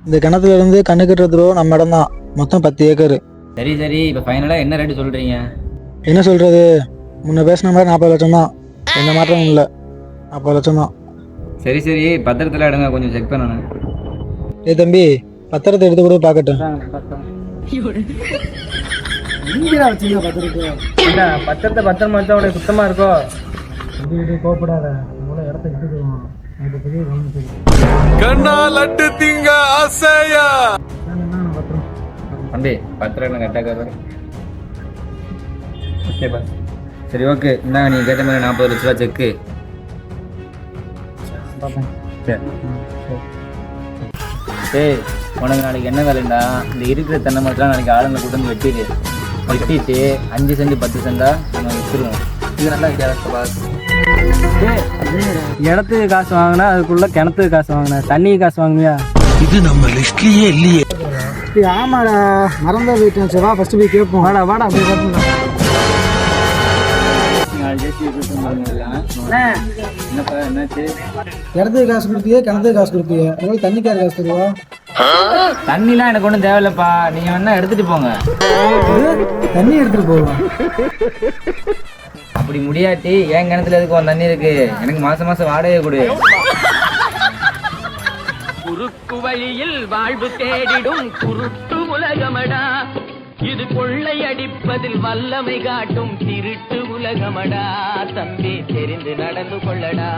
இந்த கிணத்துல இருந்து கண்ணு கட்டுறதுலோ நம்ம இடம் தான். மொத்தம் 10 ஏக்கர். சரி சரி, இப்போ ஃபைனலாக என்ன ரேட்டு சொல்கிறீங்க? என்ன சொல்றது, முன்ன பேசின மாதிரி 40 லட்சம் தான். எந்த மாற்றமும் இல்லை, 40 லட்சம் தான். சரி சரி, பத்திரத்தில் எடுங்க, கொஞ்சம் செக் பண்ணணும். ஏய் தம்பி, பத்திரத்தை எடுத்து கூட பார்க்கட்டும். பத்திரத்தை பத்திரமா வச்சா உடைய சுத்தமா இருக்கோ? கோப்படாத, இடத்த விட்டுக்குவோம். பெரிய லட்டு திங்க ஆசையா. தம்பி, பத்திரம் கரெக்டாக. ஓகேப்பா, சரி ஓகே, இந்தாங்க நீங்கள் கேட்ட மாதிரி 40 லட்ச ரூபா செக்கு. சரி, உனக்கு நாளைக்கு என்ன வேலைண்டா, இந்த இருக்கிற தென்னை மரத்தெலாம் நாளைக்கு ஆளுங்களை கூட்டம் வெட்டிட்டு 5 சென்ட் 10 சென்டா நம்ம விற்றுருவோம். இது நல்லா வித்தியாசப்பா. இடத்துக்கு காசு வாங்கினா அதுக்குள்ள கிணத்துக்கு காசு வாங்கினா தண்ணிக்கு காசு வாங்குவியா? இது நம்ம லிஸ்ட்லயே இல்லையே. ஆமாடா, மறந்தா போயிட்டேன். சரி வா, ஃபர்ஸ்ட் போய் கேட்போம். வாடா வாடா, போய் கேட்போம். என்னப்பா என்னாச்சு? இடத்துக்கு காசு கொடுத்தியே, கிணத்துக்கு காசு கொடுத்தியே, உங்களுக்கு தண்ணிக்கார காசு தருவா? தண்ணிலாம் எனக்கு ஒன்றும் தேவையில்லப்பா, நீங்கள் வேணா எடுத்துகிட்டு போங்க. தண்ணி எடுத்துட்டு போவோம். அப்படி முடியாட்டி என் கிணத்துல எதுக்கு உன் தண்ணி இருக்கு, எனக்கு மாசம் மாசம் வாடகை கொடு. குறுக்கு வழியில் வாழ்வு தேடிடும் குருட்டு உலகமடா, இது கொள்ளையடிப்பதில் வல்லமை காட்டும் திருட்டு உலகமடா. தம்பி, தெரிந்து நடந்து கொள்ளடா.